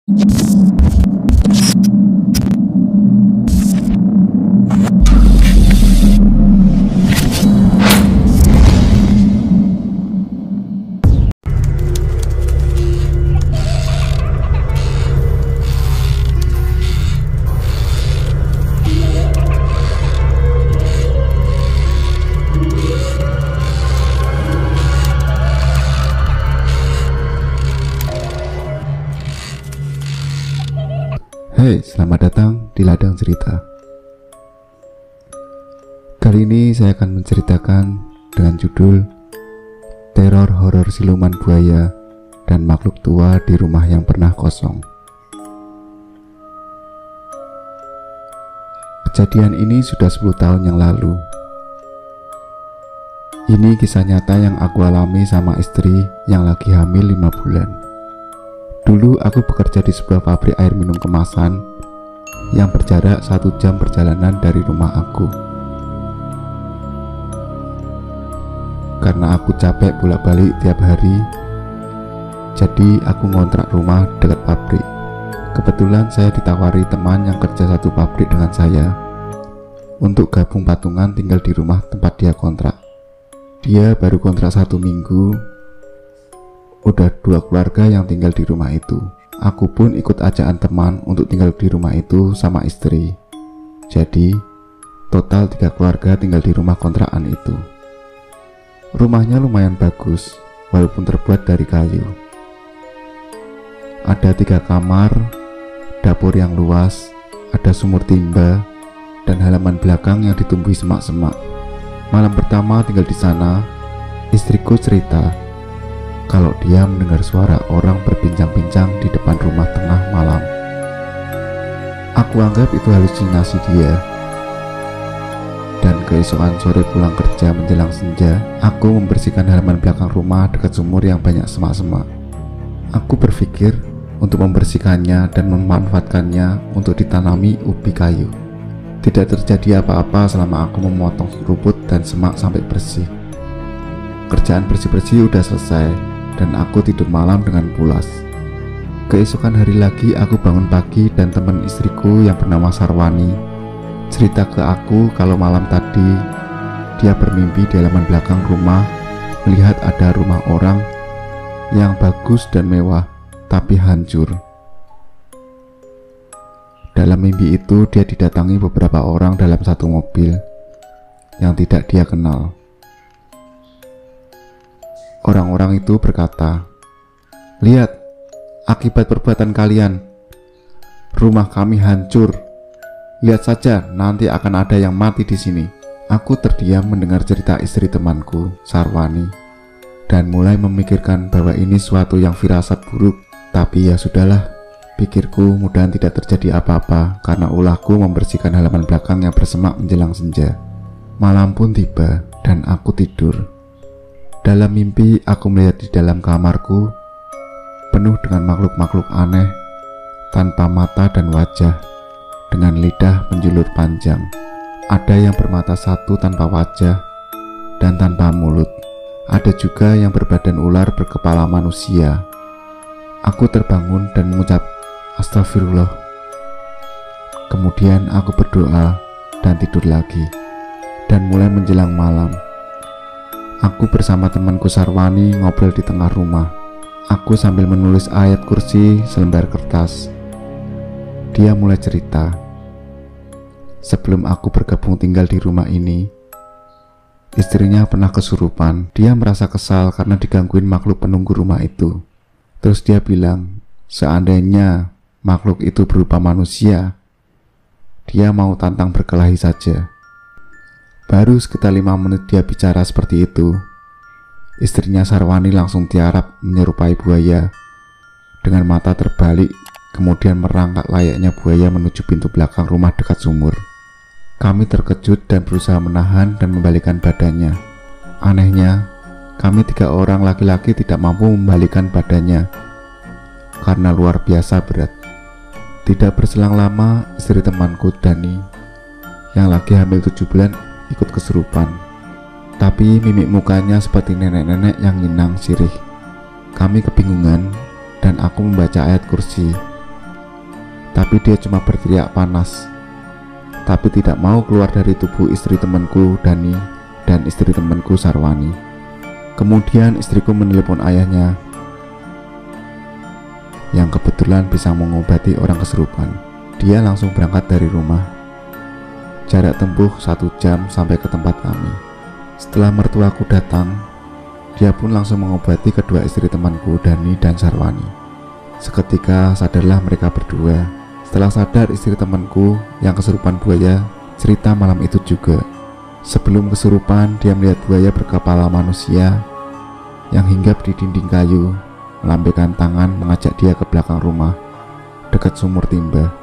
Hai, selamat datang di Ladang Cerita. Kali ini saya akan menceritakan dengan judul Teror Horor Siluman Buaya dan Makhluk Tua di Rumah yang Pernah Kosong. Kejadian ini sudah 10 tahun yang lalu. Ini kisah nyata yang aku alami sama istri yang lagi hamil 5 bulan. Dulu aku bekerja di sebuah pabrik air minum kemasan yang berjarak 1 jam perjalanan dari rumah aku. Karena aku capek bolak-balik tiap hari, jadi aku ngontrak rumah dekat pabrik. Kebetulan saya ditawari teman yang kerja satu pabrik dengan saya untuk gabung patungan tinggal di rumah tempat dia kontrak. Dia baru kontrak 1 minggu, udah 2 keluarga yang tinggal di rumah itu. Aku pun ikut ajakan teman untuk tinggal di rumah itu sama istri. Jadi total 3 keluarga tinggal di rumah kontrakan itu. Rumahnya lumayan bagus walaupun terbuat dari kayu. Ada 3 kamar, dapur yang luas, ada sumur timba, dan halaman belakang yang ditumbuhi semak-semak. Malam pertama tinggal di sana, istriku cerita kalau dia mendengar suara orang berbincang-bincang di depan rumah tengah malam. Aku anggap itu halusinasi dia. Dan keesokan sore pulang kerja menjelang senja, aku membersihkan halaman belakang rumah dekat sumur yang banyak semak-semak. Aku berpikir untuk membersihkannya dan memanfaatkannya untuk ditanami ubi kayu. Tidak terjadi apa-apa selama aku memotong rumput dan semak sampai bersih. Kerjaan bersih-bersih udah selesai dan aku tidur malam dengan pulas. Keesokan hari lagi aku bangun pagi dan teman istriku yang bernama Sarwani cerita ke aku kalau malam tadi dia bermimpi di halaman belakang rumah melihat ada rumah orang yang bagus dan mewah tapi hancur. Dalam mimpi itu dia didatangi beberapa orang dalam satu mobil yang tidak dia kenal. Orang-orang itu berkata, "Lihat, akibat perbuatan kalian, rumah kami hancur. Lihat saja, nanti akan ada yang mati di sini." Aku terdiam mendengar cerita istri temanku, Sarwani, dan mulai memikirkan bahwa ini suatu yang firasat buruk. Tapi ya sudahlah, pikirku, mudahan tidak terjadi apa-apa karena ulahku membersihkan halaman belakang yang bersemak menjelang senja. Malam pun tiba dan aku tidur. Dalam mimpi aku melihat di dalam kamarku penuh dengan makhluk-makhluk aneh tanpa mata dan wajah, dengan lidah menjulur panjang. Ada yang bermata satu tanpa wajah dan tanpa mulut. Ada juga yang berbadan ular berkepala manusia. Aku terbangun dan mengucap astagfirullah. Kemudian aku berdoa dan tidur lagi. Dan mulai menjelang malam, aku bersama temanku Sarwani ngobrol di tengah rumah. Aku sambil menulis ayat kursi selembar kertas. Dia mulai cerita. Sebelum aku bergabung tinggal di rumah ini, istrinya pernah kesurupan. Dia merasa kesal karena digangguin makhluk penunggu rumah itu. Terus dia bilang, seandainya makhluk itu berupa manusia, dia mau tantang berkelahi saja. Baru sekitar 5 menit dia bicara seperti itu, istrinya Sarwani langsung tiarap menyerupai buaya dengan mata terbalik, kemudian merangkak layaknya buaya menuju pintu belakang rumah dekat sumur. Kami terkejut dan berusaha menahan dan membalikan badannya. Anehnya, kami 3 orang laki-laki tidak mampu membalikan badannya karena luar biasa berat. Tidak berselang lama, istri temanku Dani yang lagi hamil 7 bulan ikut kesurupan. Tapi mimik mukanya seperti nenek-nenek yang nginang sirih. Kami kebingungan dan aku membaca ayat kursi tapi dia cuma berteriak panas, tapi tidak mau keluar dari tubuh istri temanku Dani dan istri temanku Sarwani. Kemudian istriku menelepon ayahnya yang kebetulan bisa mengobati orang kesurupan. Dia langsung berangkat dari rumah. Jarak tempuh 1 jam sampai ke tempat kami. Setelah mertuaku datang, dia pun langsung mengobati kedua istri temanku Dani dan Sarwani. Seketika sadarlah mereka berdua. Setelah sadar, istri temanku yang kesurupan buaya cerita malam itu juga. Sebelum kesurupan, dia melihat buaya berkepala manusia yang hinggap di dinding kayu, melambaikan tangan mengajak dia ke belakang rumah dekat sumur timba,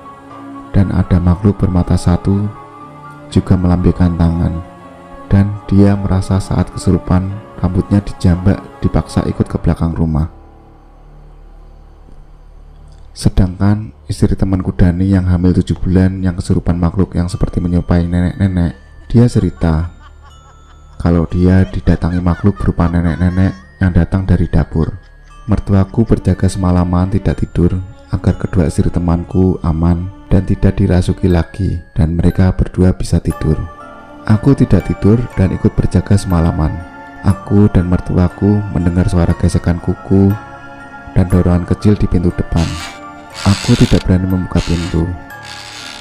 dan ada makhluk bermata satu juga melambaikan tangan, dan dia merasa saat kesurupan rambutnya dijambak, dipaksa ikut ke belakang rumah. Sedangkan istri temanku Dani yang hamil 7 bulan yang kesurupan makhluk yang seperti menyerupai nenek-nenek, dia cerita kalau dia didatangi makhluk berupa nenek-nenek yang datang dari dapur. Mertuaku berjaga semalaman tidak tidur agar kedua istri temanku aman dan tidak dirasuki lagi, dan mereka berdua bisa tidur. Aku tidak tidur dan ikut berjaga semalaman. Aku dan mertuaku mendengar suara gesekan kuku dan dorongan kecil di pintu depan. Aku tidak berani membuka pintu,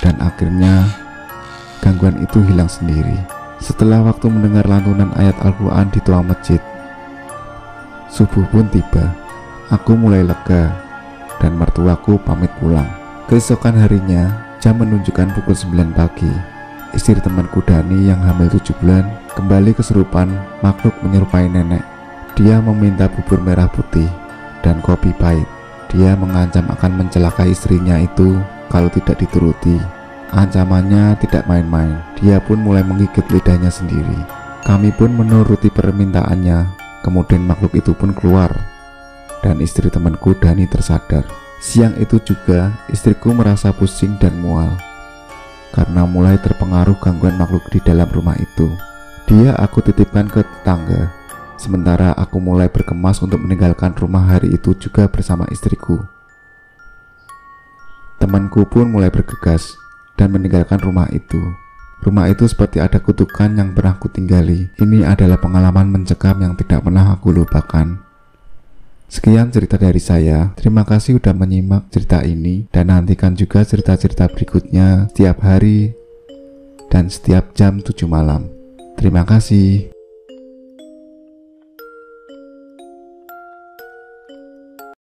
dan akhirnya gangguan itu hilang sendiri. Setelah waktu mendengar lantunan ayat Al-Quran di toa masjid, subuh pun tiba. Aku mulai lega dan mertuaku pamit pulang. Keesokan harinya, jam menunjukkan pukul 9 pagi. Istri temanku Dani yang hamil 7 bulan kembali kesurupan makhluk menyerupai nenek. Dia meminta bubur merah putih dan kopi pahit. Dia mengancam akan mencelakai istrinya itu kalau tidak dituruti. Ancamannya tidak main-main. Dia pun mulai menggigit lidahnya sendiri. Kami pun menuruti permintaannya. Kemudian makhluk itu pun keluar dan istri temanku Dani tersadar. Siang itu juga istriku merasa pusing dan mual karena mulai terpengaruh gangguan makhluk di dalam rumah itu. Dia aku titipkan ke tetangga, sementara aku mulai berkemas untuk meninggalkan rumah hari itu juga bersama istriku. Temanku pun mulai bergegas dan meninggalkan rumah itu. Rumah itu seperti ada kutukan yang pernah kutinggali. Ini adalah pengalaman mencekam yang tidak pernah aku lupakan. Sekian cerita dari saya. Terima kasih sudah menyimak cerita ini, dan nantikan juga cerita-cerita berikutnya setiap hari dan setiap jam 7 malam. Terima kasih.